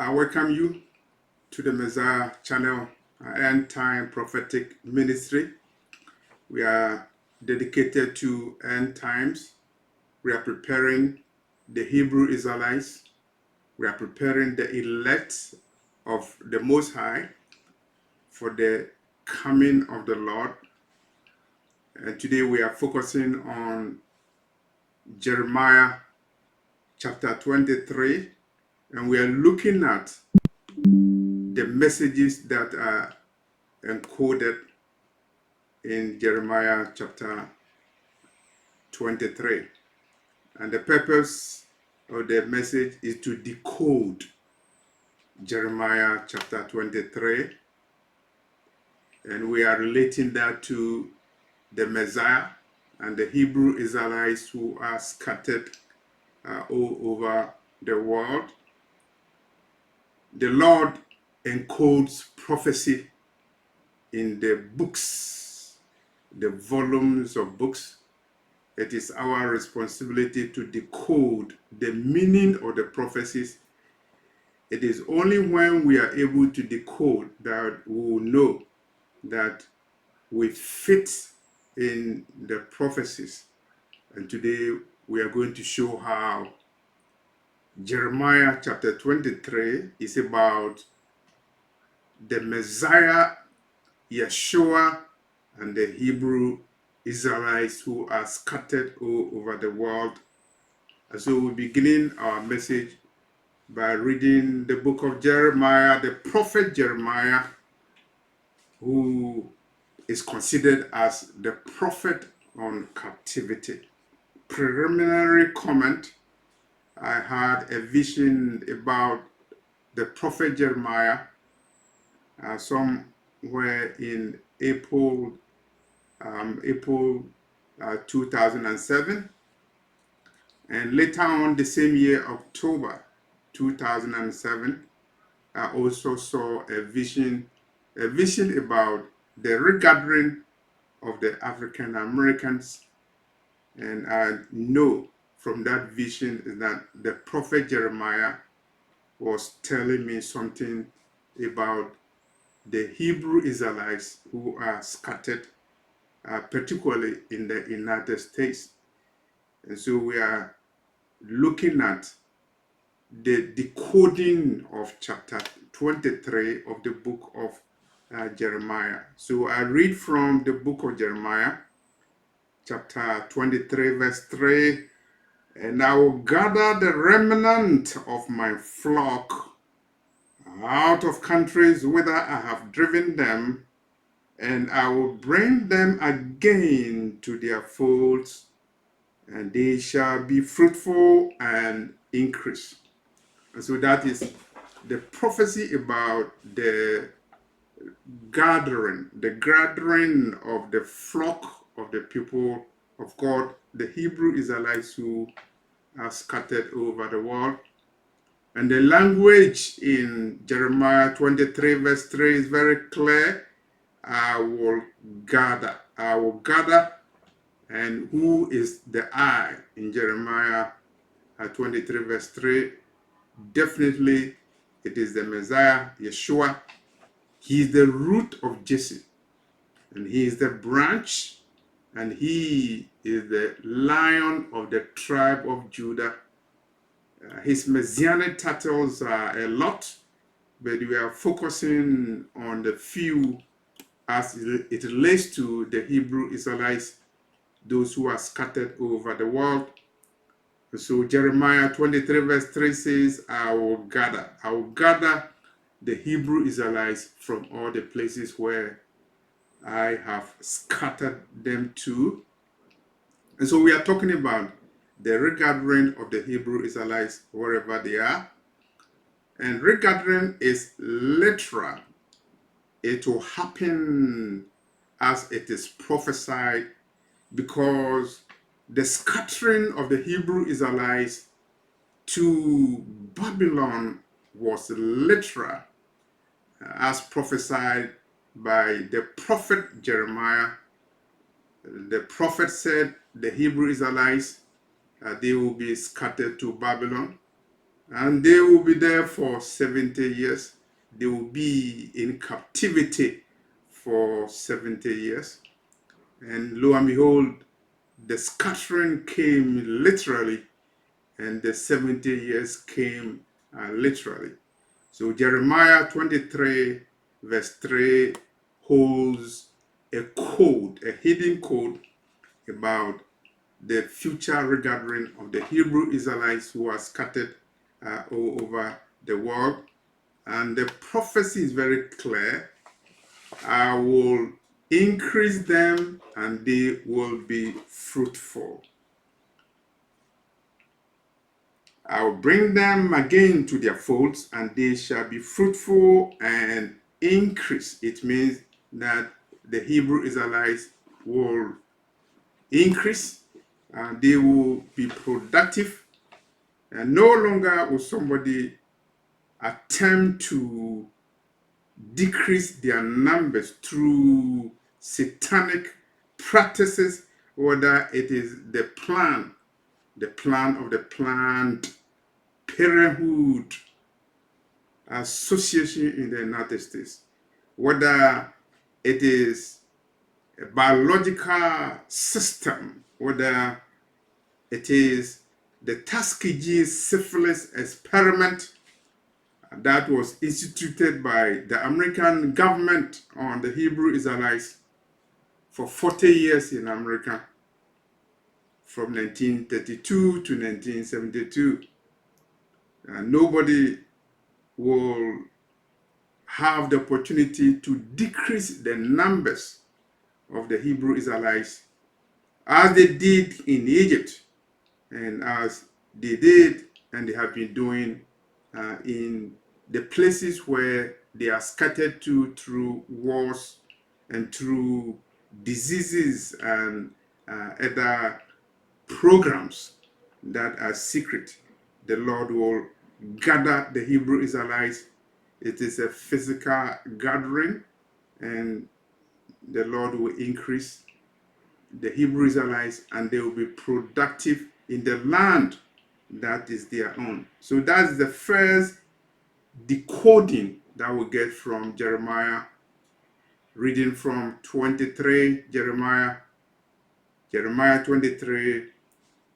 I welcome you to the Messiah channel, End Time Prophetic Ministry. We are dedicated to end times. We are preparing the Hebrew Israelites. We are preparing the elect of the Most High for the coming of the Lord. And today we are focusing on Jeremiah chapter 23, and we are looking at the messages that are encoded in Jeremiah chapter 23. And the purpose of the message is to decode Jeremiah chapter 23. And we are relating that to the Messiah and the Hebrew Israelites who are scattered all over the world. The Lord encodes prophecy in the books, the volumes of books. It is our responsibility to decode the meaning of the prophecies. It is only when we are able to decode that we will know that we fit in the prophecies. And today we are going to show how Jeremiah chapter 23 is about the Messiah, Yeshua, and the Hebrew Israelites who are scattered all over the world. And so we're beginning our message by reading the book of Jeremiah, the prophet Jeremiah, who is considered as the prophet on captivity. Preliminary comment: I had a vision about the prophet Jeremiah somewhere in April 2007, and later on the same year, October 2007, I also saw a vision about the regathering of the African Americans. And I know from that vision that the prophet Jeremiah was telling me something about the Hebrew Israelites who are scattered, particularly in the United States. And so we are looking at the decoding of chapter 23 of the book of Jeremiah. So I read from the book of Jeremiah, chapter 23, verse 3. And I will gather the remnant of my flock out of countries whither I have driven them, and I will bring them again to their folds, and they shall be fruitful and increase. And so that is the prophecy about the gathering of the flock of the people of God, the Hebrew Israelites who are scattered over the world. And the language in Jeremiah 23 verse 3 is very clear. I will gather. I will gather. And who is the I in Jeremiah 23 verse 3? Definitely it is the Messiah, Yeshua. He is the root of Jesse, and he is the branch, and he is the lion of the tribe of Judah. His messianic titles are a lot, but we are focusing on the few as it relates to the Hebrew Israelites, those who are scattered over the world. So Jeremiah 23 verse 3 says, I will gather the Hebrew Israelites from all the places where I have scattered them to. And so we are talking about the regathering of the Hebrew Israelites wherever they are. And regathering is literal. It will happen as it is prophesied, because the scattering of the Hebrew Israelites to Babylon was literal, as prophesied by the prophet Jeremiah. The prophet said the Hebrew Israelites, they will be scattered to Babylon. And they will be there for 70 years. They will be in captivity for 70 years. And lo and behold, the scattering came literally, and the 70 years came literally. So Jeremiah 23 verse 3 holds a code, a hidden code about the future regathering of the Hebrew Israelites who are scattered all over the world. And the prophecy is very clear. I will increase them and they will be fruitful. I will bring them again to their folds and they shall be fruitful and increase. It means that the Hebrew Israelites will increase and they will be productive, and no longer will somebody attempt to decrease their numbers through satanic practices, whether it is the plan of the Planned Parenthood Association in the United States, whether it is a biological system, whether it is the Tuskegee syphilis experiment that was instituted by the American government on the Hebrew Israelites for 40 years in America, from 1932 to 1972. Nobody will have the opportunity to decrease the numbers of the Hebrew Israelites as they did in Egypt, and as they did and they have been doing in the places where they are scattered to through wars and through diseases and other programs that are secret. The Lord will gather the Hebrew Israelites. It is a physical gathering, and the Lord will increase the Hebrew Israelites and they will be productive in the land that is their own. So that's the first decoding that we get from Jeremiah, reading from 23, Jeremiah 23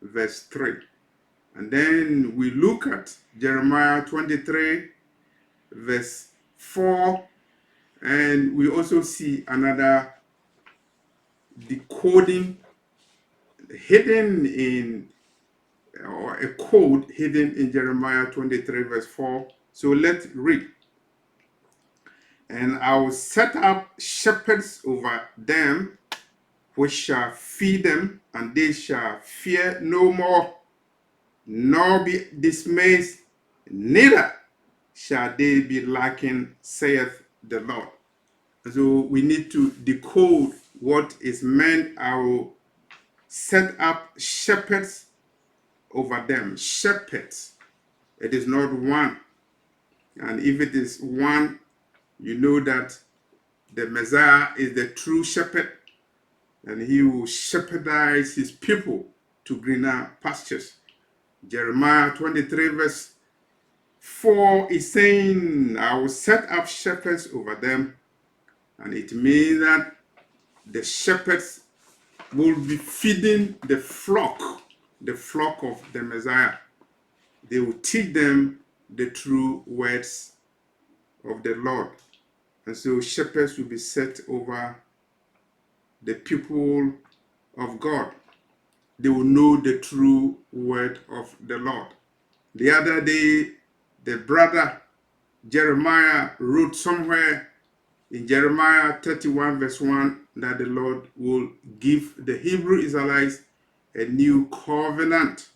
verse 3. And then we look at Jeremiah 23 verse 4, and we also see another decoding hidden in, or a code hidden in Jeremiah 23 verse 4. So let's read. And I will set up shepherds over them, which shall feed them, and they shall fear no more, nor be dismayed, neither shall they be lacking, saith the Lord. So we need to decode what is meant. I will set up shepherds over them. Shepherds. It is not one. And if it is one, you know that the Messiah is the true shepherd, and he will shepherdize his people to greener pastures. Jeremiah 23 verse 4 is saying, I will set up shepherds over them. And it means that the shepherds will be feeding the flock of the Messiah. They will teach them the true words of the Lord. And so shepherds will be set over the people of God. They will know the true word of the Lord. The other day, the brother Jeremiah wrote somewhere in Jeremiah 31 verse 1 that the Lord will give the Hebrew Israelites a new covenant.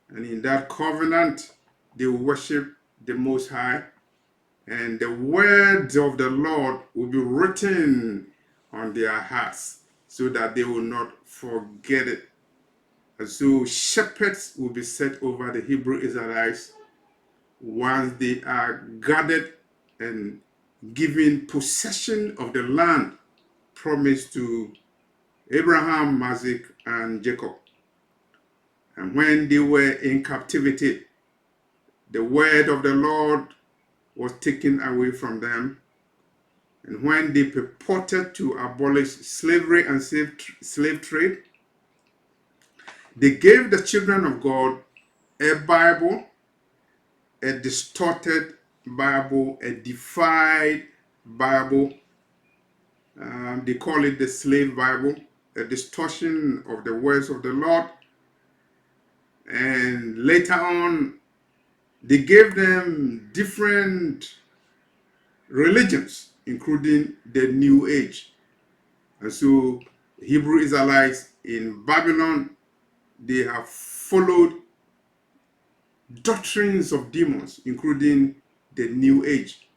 And in that covenant, they will worship the Most High, and the words of the Lord will be written on their hearts so that they will not forget it. And so shepherds will be set over the Hebrew Israelites once they are gathered and given possession of the land promised to Abraham, Isaac, and Jacob. And when they were in captivity, the word of the Lord was taken away from them. And when they purported to abolish slavery and slave trade, they gave the children of God a Bible, a distorted Bible, a defied Bible. They call it the slave Bible, a distortion of the words of the Lord. And later on, they gave them different religions, including the New Age. And so, Hebrew Israelites in Babylon, they have followed doctrines of demons, including the New Age.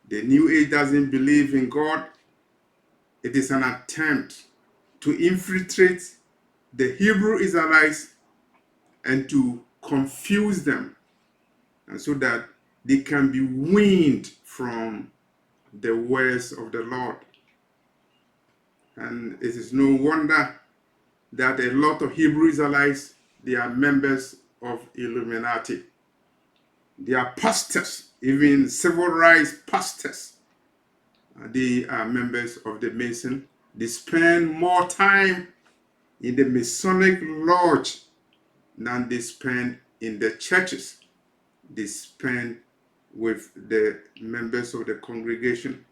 The New Age doesn't believe in God. It is an attempt to infiltrate the Hebrew Israelites and to confuse them, and so that they can be weaned from the words of the Lord. And it is no wonder that a lot of Hebrew Israelites, they are members of Illuminati. They are pastors, even civil rights pastors. They are members of the Mason. They spend more time in the Masonic Lodge than they spend in the churches. They spend with the members of the congregation.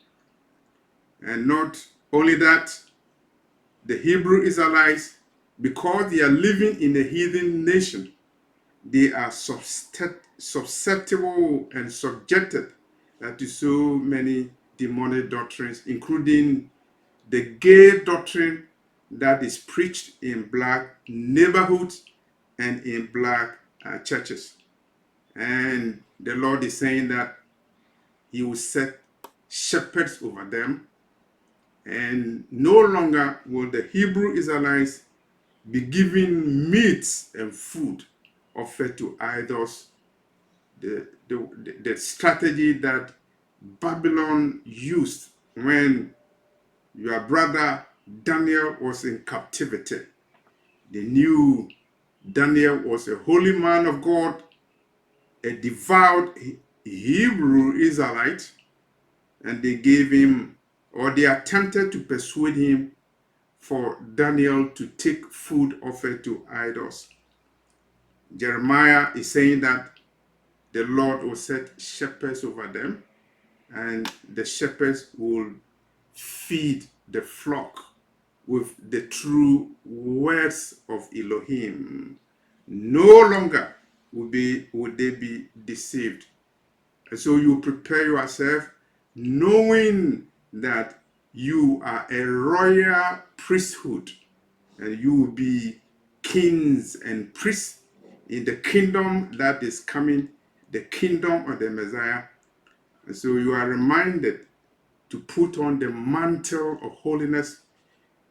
And not only that, the Hebrew Israelites, because they are living in a heathen nation, they are susceptible and subjected to so many demonic doctrines, including the gay doctrine that is preached in black neighborhoods and in black churches. And the Lord is saying that He will set shepherds over them, and no longer will the Hebrew Israelites be given meats and food offered to idols. The strategy that Babylon used when your brother Daniel was in captivity. They knew Daniel was a holy man of God, a devout Hebrew Israelite, and they gave him, or they attempted to persuade him for Daniel to take food offered to idols. Jeremiah is saying that the Lord will set shepherds over them, and the shepherds will feed the flock with the true words of Elohim. No longer would they be deceived. And so you prepare yourself knowing that you are a royal priesthood, and you will be kings and priests in the kingdom that is coming, the kingdom of the Messiah. And so you are reminded to put on the mantle of holiness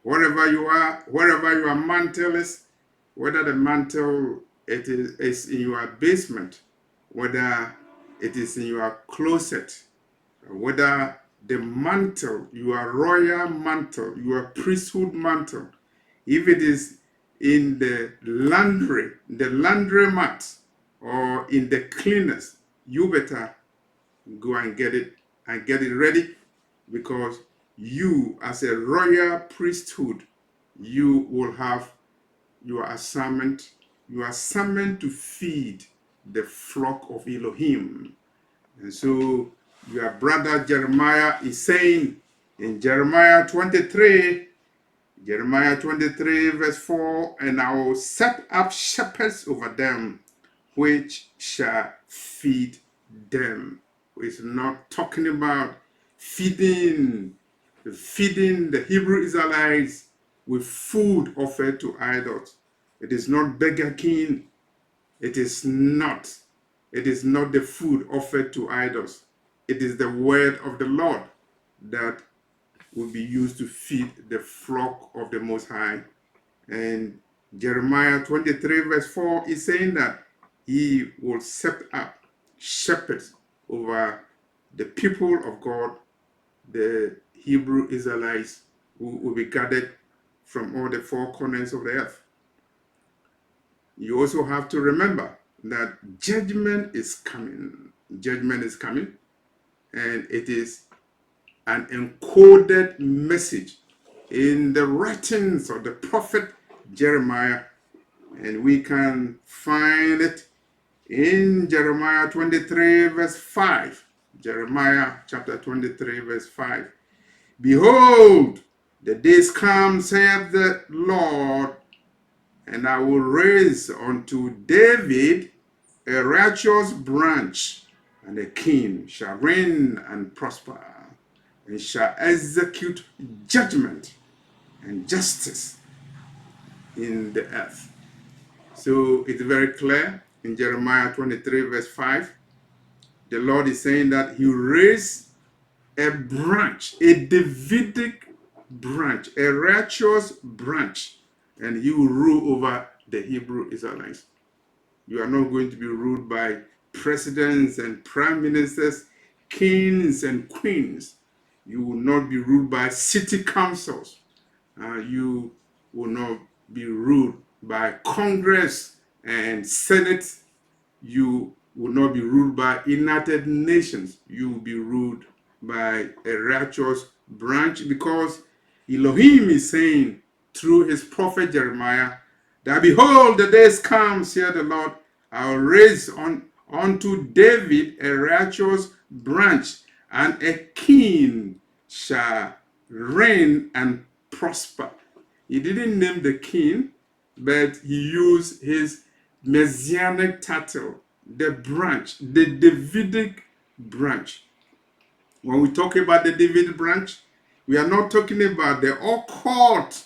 wherever you are, wherever your mantle is, whether the mantle is in your basement, whether it is in your closet, whether the mantle, your royal mantle, your priesthood mantle, if it is in the laundromat, or in the cleaners, you better go and get it ready, because you, as a royal priesthood, you will have your assignment to feed the flock of Elohim. And so your brother Jeremiah is saying in Jeremiah 23 verse 4, and I will set up shepherds over them, which shall feed them. It's not talking about feeding the Hebrew Israelites with food offered to idols. It is not Burger King. It is not the food offered to idols. It is the word of the Lord that will be used to feed the flock of the Most High. And Jeremiah 23 verse 4 is saying that He will set up shepherds over the people of God, the Hebrew Israelites, who will be gathered from all the four corners of the earth. You also have to remember that judgment is coming. Judgment is coming, and it is an encoded message in the writings of the prophet Jeremiah, and we can find it in Jeremiah 23 verse 5. Jeremiah chapter 23 verse 5. Behold, the days come, saith the Lord, and I will raise unto David a righteous branch, and a king shall reign and prosper, and shall execute judgment and justice in the earth. So it's very clear in Jeremiah 23 verse 5. The Lord is saying that he raised a branch, a Davidic branch, a righteous branch, and he will rule over the Hebrew Israelites. You are not going to be ruled by presidents and prime ministers, kings and queens. You will not be ruled by city councils. You will not be ruled by Congress and Senate. You will not be ruled by United Nations. You will be ruled by a righteous branch, because Elohim is saying through his prophet Jeremiah that, behold, the days come, saith the Lord, I will raise unto David a righteous branch, and a king shall reign and prosper. He didn't name the king, but he used his messianic title, the branch, the Davidic branch. When we talk about the David branch, we are not talking about the occult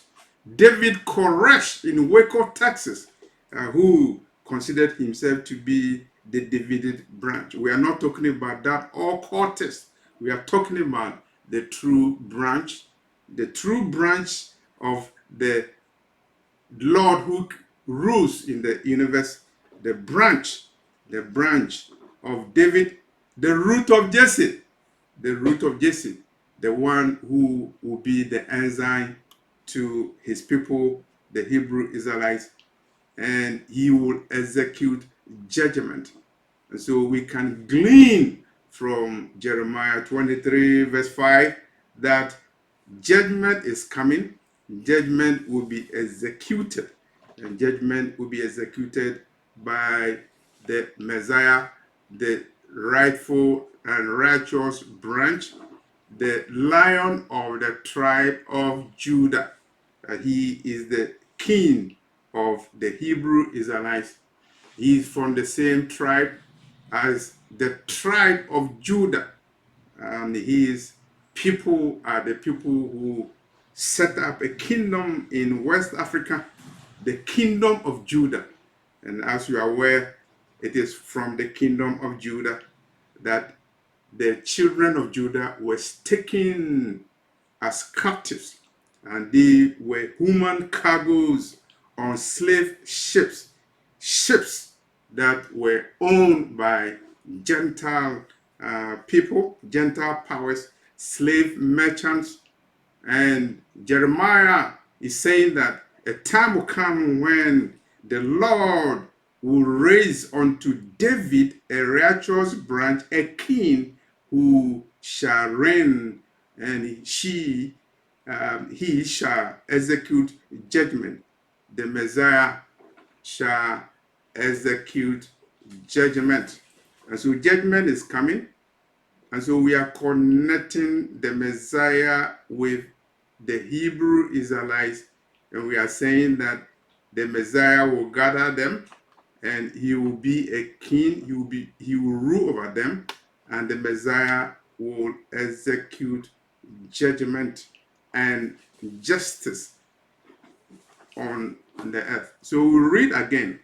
David Koresh in Waco, Texas, who considered himself to be the Davidic branch. We are not talking about that occultist. We are talking about the true branch of the Lord who rules in the universe, the branch of David, the root of Jesse, the one who will be the ensign to his people, the Hebrew Israelites, and he will execute judgment. And so we can glean from Jeremiah 23 verse 5 that judgment is coming, judgment will be executed, and judgment will be executed by the Messiah, the rightful and righteous branch, the Lion of the tribe of Judah. He is the king of the Hebrew Israelites. He is from the same tribe as the tribe of Judah. And his people are the people who set up a kingdom in West Africa, the kingdom of Judah. And as you are aware, it is from the kingdom of Judah that the children of Judah were taken as captives, and they were human cargoes on slave ships that were owned by Gentile people, Gentile powers, slave merchants. And Jeremiah is saying that a time will come when the Lord will raise unto David a righteous branch, a king who shall reign, and he shall execute judgment. The Messiah shall execute judgment. And so judgment is coming. And so we are connecting the Messiah with the Hebrew Israelites. And we are saying that the Messiah will gather them, and he will be a king. He will rule over them, and the Messiah will execute judgment and justice on the earth. So we'll read again.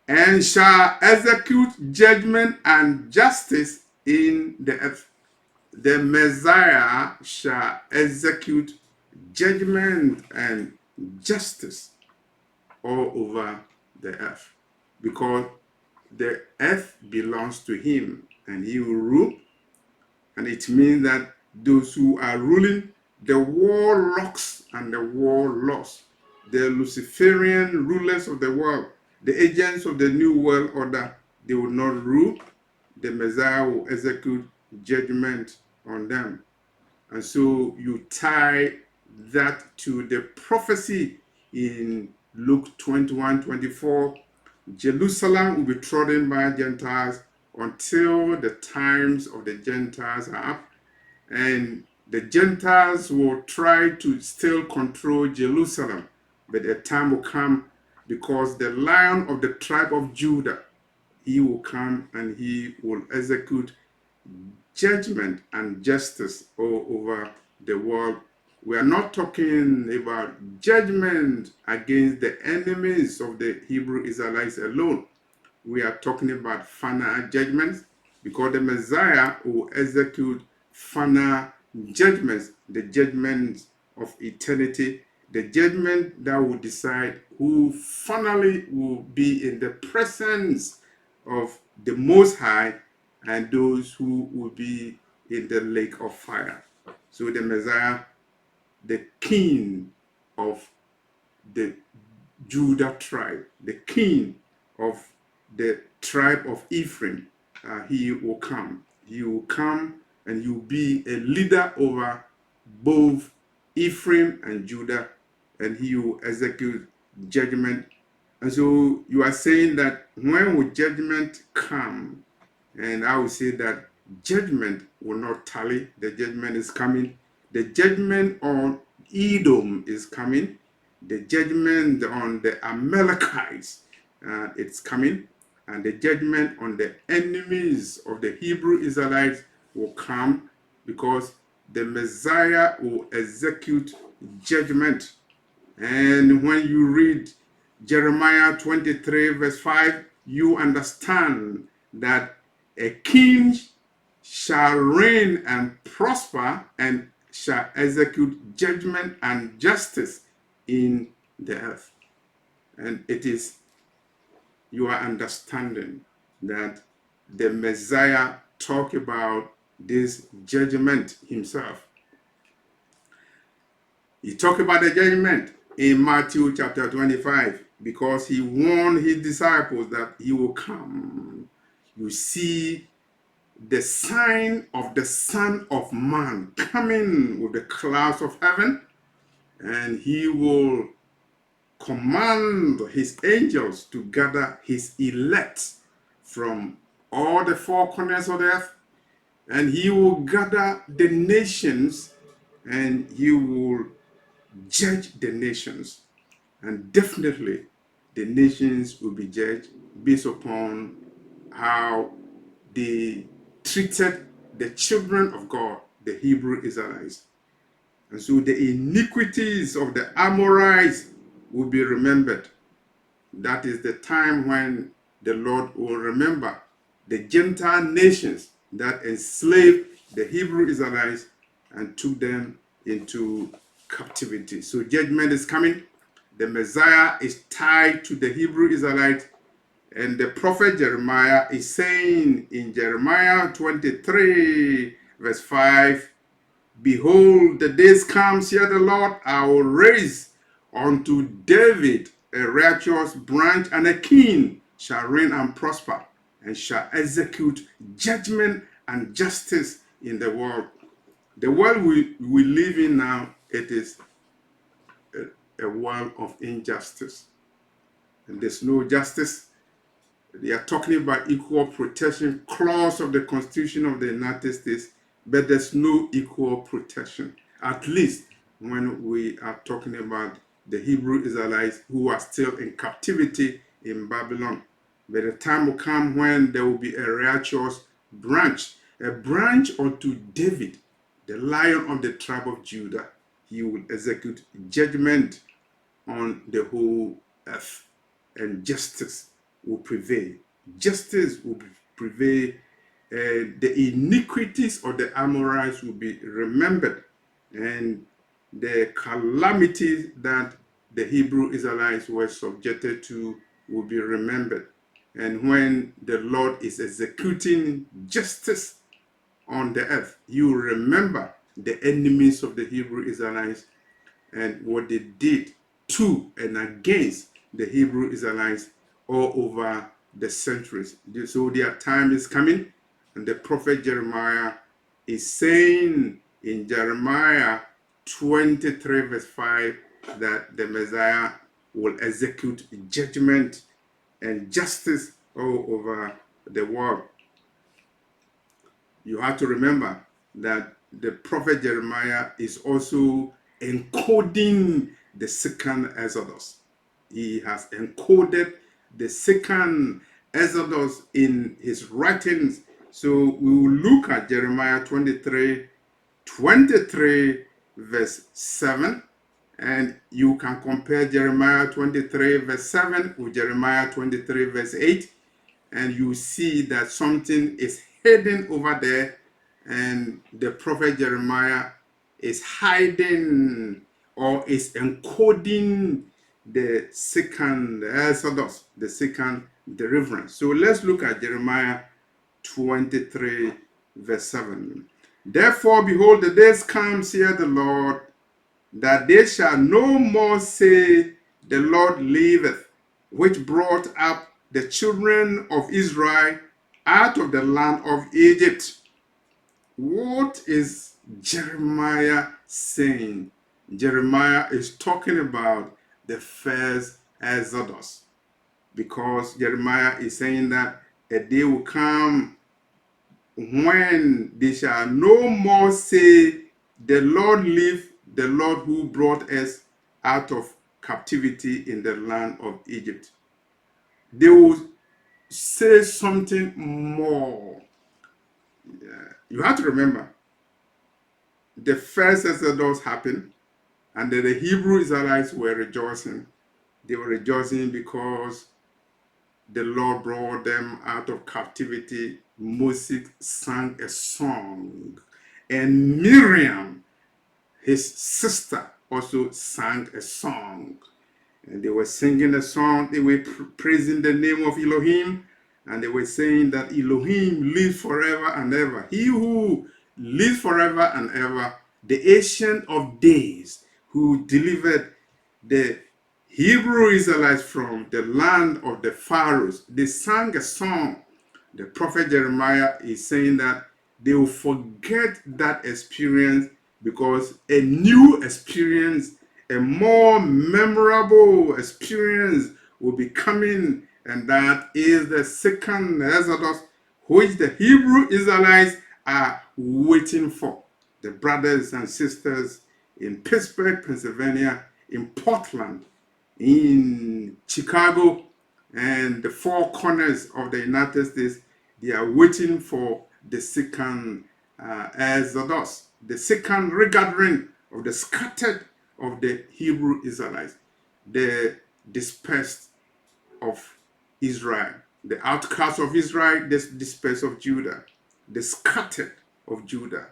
And shall execute judgment and justice in the earth. The Messiah shall execute judgment and justice all over the earth, because the earth belongs to him, and he will rule. And it means that those who are ruling, the warlocks and the warlords, the Luciferian rulers of the world, The agents of the New World Order, they will not rule. The Messiah will execute judgment on them. And so you tie that to the prophecy in Luke 21:24. Jerusalem will be trodden by Gentiles until the times of the Gentiles are up. And the Gentiles will try to still control Jerusalem. But the time will come, because the Lion of the tribe of Judah, he will come and he will execute judgment and justice all over the world. We are not talking about judgment against the enemies of the Hebrew Israelites alone. We are talking about final judgments, because the Messiah will execute final judgments, the judgments of eternity, the judgment that will decide who finally will be in the presence of the Most High and those who will be in the lake of fire. So the Messiah, the king of the Judah tribe, the king of the tribe of Ephraim, he will come. He will come and he will be a leader over both Ephraim and Judah, and he will execute judgment. And so you are saying that when will judgment come? And I will say that judgment will not tally. The judgment is coming. The judgment on Edom is coming. The judgment on the Amalekites, it's coming. And the judgment on the enemies of the Hebrew Israelites will come, because the Messiah will execute judgment. And when you read Jeremiah 23 verse 5, you understand that a king shall reign and prosper and shall execute judgment and justice in the earth. And it is your understanding that the Messiah talked about this judgment himself. He talked about the judgment in Matthew chapter 25, because he warned his disciples that he will come. You see the sign of the Son of Man coming with the clouds of heaven, and he will command his angels to gather his elect from all the four corners of the earth, and he will gather the nations, and he will judge the nations. And definitely the nations will be judged based upon how they treated the children of God, the Hebrew Israelites. And so the iniquities of the Amorites will be remembered. That is the time when the Lord will remember the Gentile nations that enslaved the Hebrew Israelites and took them into captivity. So judgment is coming. The Messiah is tied to the Hebrew Israelites. And the prophet Jeremiah is saying in Jeremiah 23 verse 5, "Behold, the days come, saith the Lord, I will raise unto David a righteous branch, and a king shall reign and prosper, and shall execute judgment and justice in the world." The world we live in now, it is a world of injustice. And there's no justice. They are talking about equal protection clause of the Constitution of the United States, but there's no equal protection, at least when we are talking about the Hebrew Israelites who are still in captivity in Babylon. But the time will come when there will be a righteous branch, a branch unto David, the Lion of the tribe of Judah. He will execute judgment on the whole earth, and justice will prevail. Justice will prevail. The iniquities of the Amorites will be remembered, and the calamities that the Hebrew Israelites were subjected to will be remembered. And when the Lord is executing justice on the earth, you will remember the enemies of the Hebrew Israelites and what they did to and against the Hebrew Israelites all over the centuries. So their time is coming, and the prophet Jeremiah is saying in Jeremiah 23 verse 5 that the Messiah will execute judgment and justice all over the world. You have to remember that the prophet Jeremiah is also encoding the second Exodus. He has encoded the second Exodus in his writings. So we will look at Jeremiah 23 verse 7, and you can compare Jeremiah 23 verse 7 with Jeremiah 23 verse 8, and you see that something is hidden over there, and the prophet Jeremiah is hiding or is encoding the second Exodus, the second deliverance. So let's look at Jeremiah 23 verse 7. Therefore, behold, the days come, saith the Lord, that they shall no more say, the Lord liveth, which brought up the children of Israel out of the land of Egypt. What is Jeremiah saying? Jeremiah is talking about the first Exodus, because Jeremiah is saying that a day will come when they shall no more say, the Lord live, the Lord who brought us out of captivity in the land of Egypt. They will say something more. You have to remember, the first Exodus happened, and the Hebrew Israelites were rejoicing. They were rejoicing because the Lord brought them out of captivity. Moses sang a song, and Miriam, his sister, also sang a song. And they were singing a song, they were praising the name of Elohim, and they were saying that Elohim lives forever and ever. He who lives forever and ever, the Ancient of Days, who delivered the Hebrew Israelites from the land of the Pharaohs. They sang a song. The prophet Jeremiah is saying that they will forget that experience, because a new experience, a more memorable experience will be coming, and that is the second Exodus, which the Hebrew Israelites are waiting for. The brothers and sisters in Pittsburgh, Pennsylvania, in Portland, in Chicago, and the four corners of the United States, they are waiting for the second Exodus, the second regathering of the scattered of the Hebrew Israelites, the dispersed of Israel, the outcasts of Israel, the dispersed of Judah, the scattered of Judah,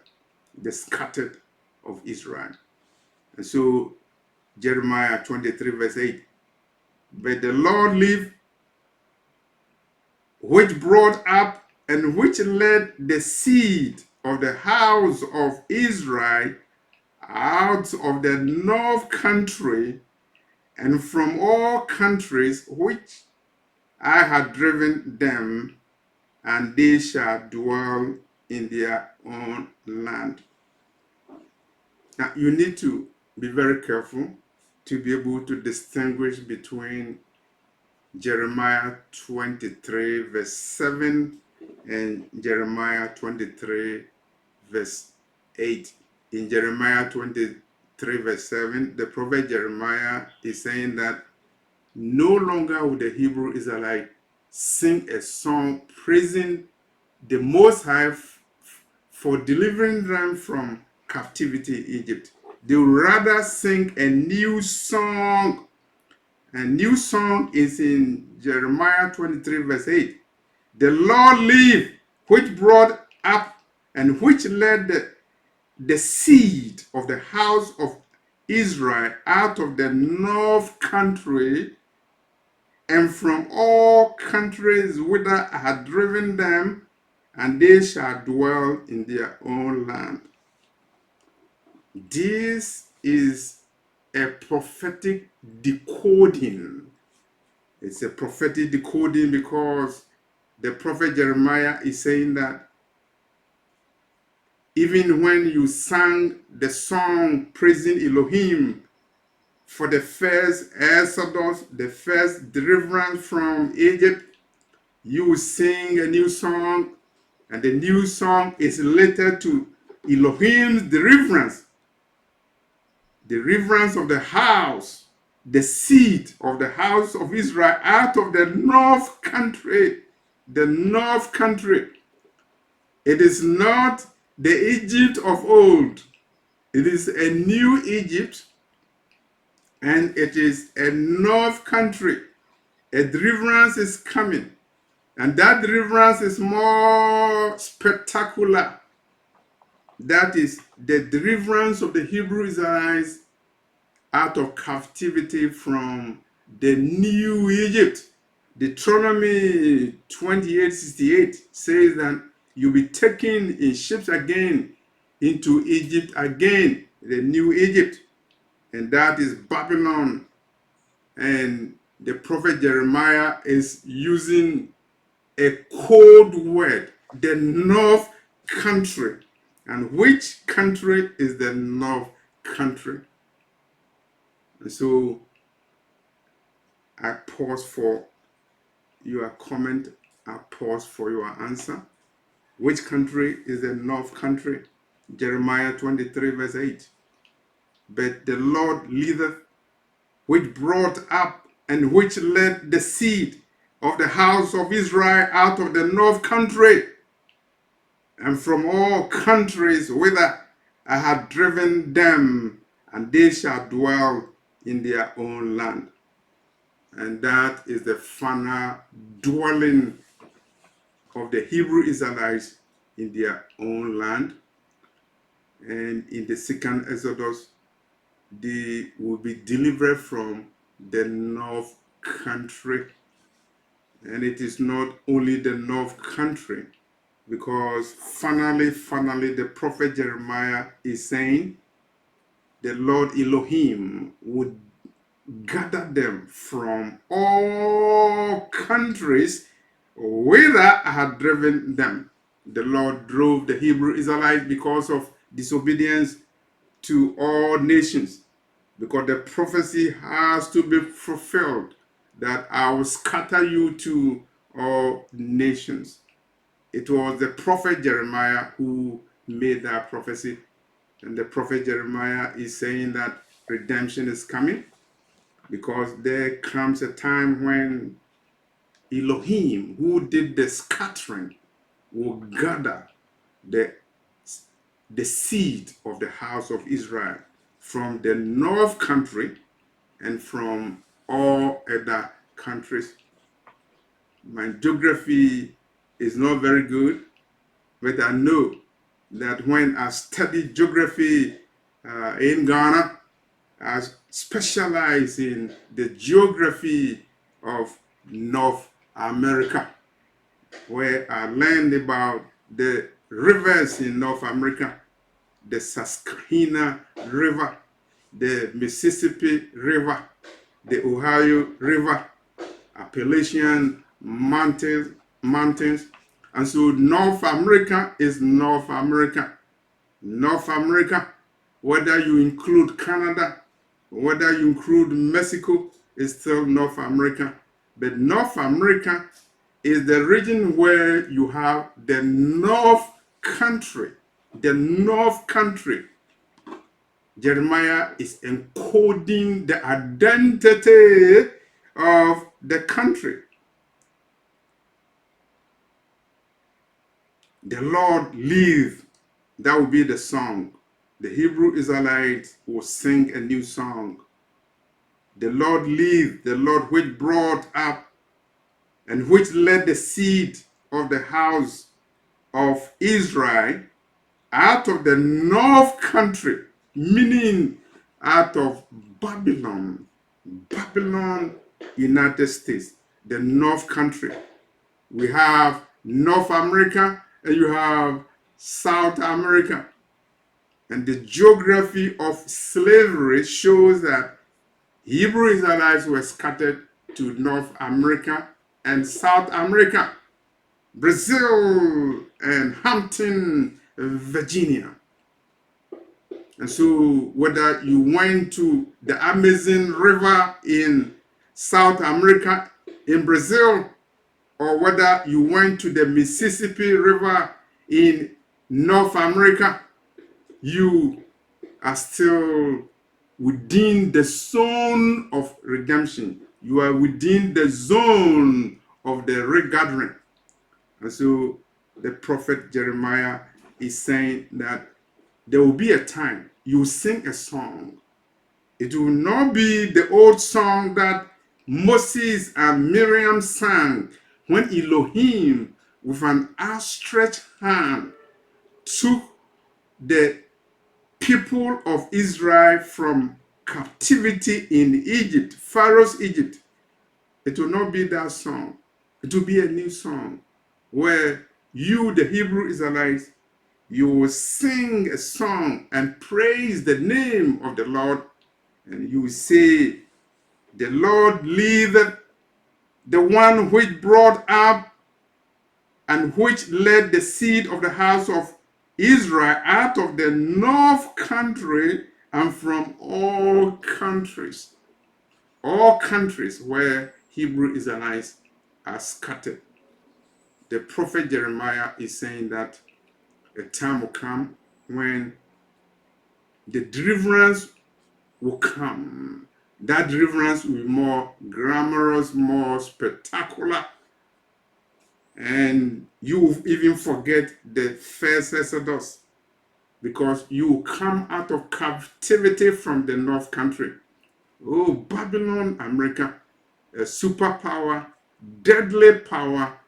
the scattered of Israel. And so Jeremiah 23 verse 8, but the Lord live, which brought up and which led the seed of the house of Israel out of the north country and from all countries which I had driven them, and they shall dwell in their own land. Now, you need to be very careful to be able to distinguish between Jeremiah 23 verse 7 and Jeremiah 23 verse 8. In Jeremiah 23 verse 7, the prophet Jeremiah is saying that no longer will the Hebrew Israelite sing a song praising the Most High for delivering them from captivity in Egypt. They will rather sing a new song. A new song is in Jeremiah 23 verse 8. The Lord live, which brought up and which led the seed of the house of Israel out of the north country and from all countries whither I had driven them, and they shall dwell in their own land. This is a prophetic decoding, It's a prophetic decoding because the prophet Jeremiah is saying that even when you sang the song praising Elohim for the first exodus, the first deliverance from Egypt, you will sing a new song, and the new song is related to Elohim's deliverance of the house, the seed of the house of Israel out of the north country. The north country. It is not the Egypt of old. It is a new Egypt, and it is a north country. A deliverance is coming, and that deliverance is more spectacular. That is the deliverance of the Hebrew Israelites out of captivity from the new Egypt. Deuteronomy 28:68 says that you'll be taken in ships again into Egypt again, the new Egypt, and that is Babylon. And the prophet Jeremiah is using a code word, the north country. And which country is the north country? And so I pause for your comment. I pause for your answer. Which country is the north country? Jeremiah 23 verse 8. But the Lord leadeth, which brought up and which led the seed of the house of Israel out of the north country, and from all countries whither I have driven them, and they shall dwell in their own land. And that is the final dwelling of the Hebrew Israelites in their own land. And in the second Exodus, they will be delivered from the north country. And it is not only the north country, because finally, the prophet Jeremiah is saying the Lord Elohim would gather them from all countries whither I had driven them. The Lord drove the Hebrew Israelites because of disobedience to all nations, because the prophecy has to be fulfilled that I will scatter you to all nations. It was the prophet Jeremiah who made that prophecy, and the prophet Jeremiah is saying that redemption is coming, because there comes a time when Elohim, who did the scattering, will gather the seed of the house of Israel from the north country and from all other countries. My geography is not very good, but I know that when I studied geography in Ghana, I specialize in the geography of North America, where I learned about the rivers in North America, the Susquehanna River, the Mississippi River, the Ohio River, Appalachian mountains. And so North America is North America. North America, whether you include Canada, whether you include Mexico, is still North America. But North America is the region where you have the North country. The North country. Jeremiah is encoding the identity of the country. The Lord live. That will be the song. The Hebrew Israelites will sing a new song. The Lord live, the Lord which brought up and which led the seed of the house of Israel out of the north country, meaning out of Babylon. Babylon, United States, the north country. We have North America and you have South America. And the geography of slavery shows that Hebrew Israelites were scattered to North America and South America, Brazil and Hampton, Virginia. And so whether you went to the Amazon River in South America, in Brazil, or whether you went to the Mississippi River in North America, you are still within the zone of redemption. You are within the zone of the regathering. And so the prophet Jeremiah is saying that there will be a time you sing a song. It will not be the old song that Moses and Miriam sang when Elohim, with an outstretched hand, took the people of Israel from captivity in Egypt, Pharaoh's Egypt. It will not be that song. It will be a new song where you, the Hebrew Israelites, you will sing a song and praise the name of the Lord, and you will say, the Lord liveth, the one which brought up and which led the seed of the house of Israel out of the north country and from all countries where Hebrew Israelites are scattered. The prophet Jeremiah is saying that a time will come when the deliverance will come. That deliverance will be more glamorous, more spectacular, and you will even forget the first Exodus, because you will come out of captivity from the north country. Oh, Babylon, America, a superpower, deadly power,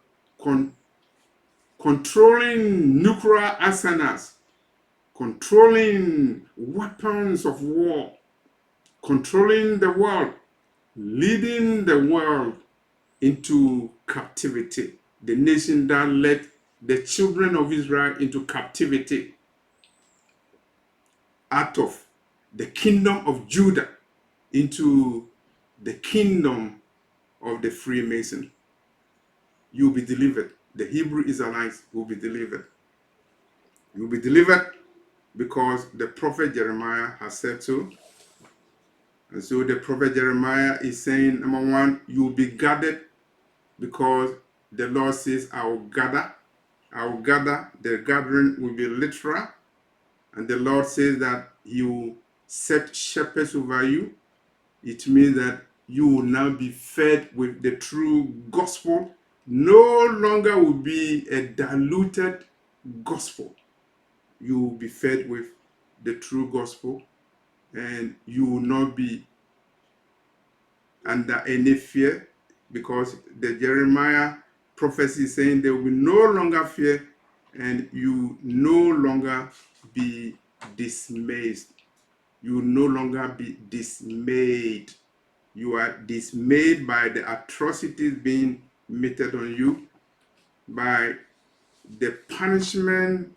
controlling nuclear arsenals, controlling weapons of war, controlling the world, leading the world into captivity. The nation that led the children of Israel into captivity out of the kingdom of Judah into the kingdom of the Freemason. You will be delivered. The Hebrew Israelites will be delivered. You will be delivered because the prophet Jeremiah has said so. And so the prophet Jeremiah is saying, number one, you will be gathered because the Lord says, I will gather. I will gather. The gathering will be literal. And the Lord says that He will set shepherds over you. It means that you will now be fed with the true gospel. No longer will be a diluted gospel. You will be fed with the true gospel, and you will not be under any fear, because the Jeremiah prophecy is saying there will be no longer fear, and you no longer be dismayed. You will no longer be dismayed. You are dismayed by the atrocities being meted on you, by the punishment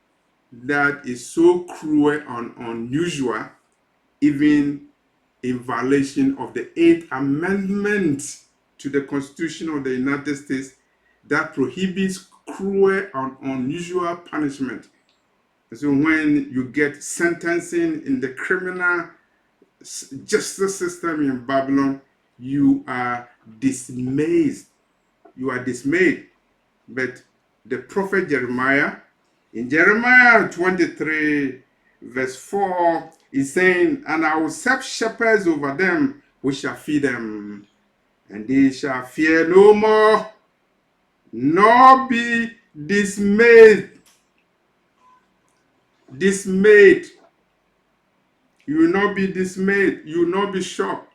that is so cruel and unusual, even in violation of the 8th Amendment to the Constitution of the United States, that prohibits cruel and unusual punishment. So when you get sentencing in the criminal justice system in Babylon, you are dismayed. You are dismayed. But the prophet Jeremiah, in Jeremiah 23, verse 4, is saying, and I will set shepherds over them which shall feed them, and they shall fear no more, nor be dismayed. Dismayed. You will not be dismayed. You will not be shocked.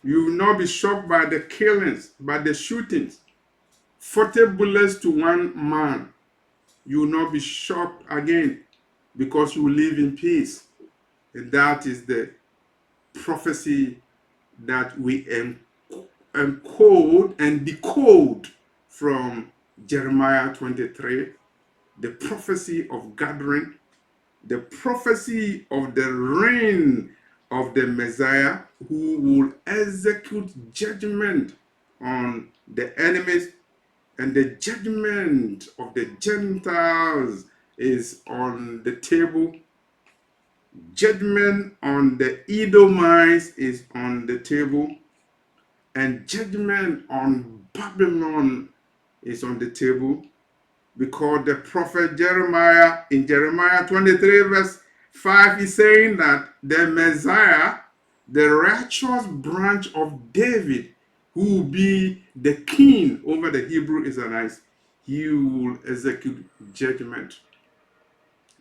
You will not be shocked by the killings, by the shootings. 40 bullets to one man. You will not be shocked again, because you will live in peace. And that is the prophecy that we encode and decode from Jeremiah 23, the prophecy of gathering, the prophecy of the reign of the Messiah who will execute judgment on the enemies, and the judgment of the Gentiles is on the table. Judgment on the Edomites is on the table, and judgment on Babylon is on the table, because the prophet Jeremiah, in Jeremiah 23 verse 5, is saying that the Messiah, the righteous branch of David, who will be the king over the Hebrew Israelites, he will execute judgment.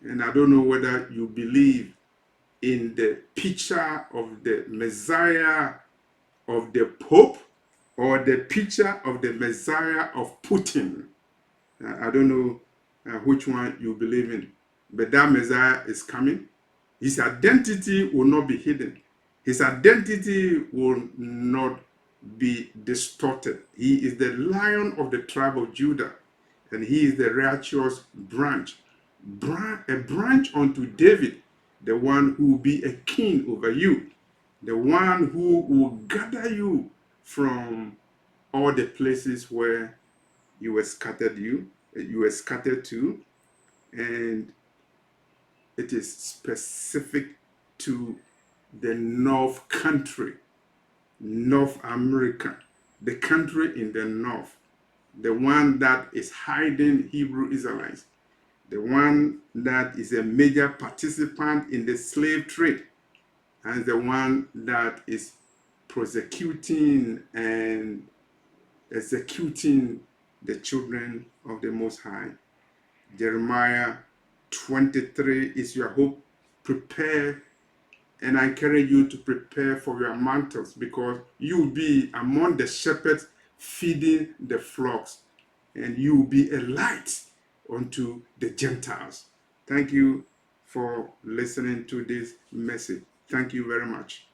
And I don't know whether you believe in the picture of the Messiah of the Pope or the picture of the Messiah of Putin. I don't know which one you believe in, but that Messiah is coming. His identity will not be hidden. His identity will not be distorted. He is the Lion of the tribe of Judah, and he is the righteous branch. A branch unto David, the one who will be a king over you, the one who will gather you from all the places where you were scattered to, and it is specific to the North country, North America, the country in the north, the one that is hiding Hebrew Israelites, the one that is a major participant in the slave trade, and the one that is prosecuting and executing the children of the Most High. Jeremiah 23 is your hope. Prepare, and I encourage you to prepare for your mantles, because you will be among the shepherds feeding the flocks, and you will be a light unto the Gentiles. Thank you for listening to this message. Thank you very much.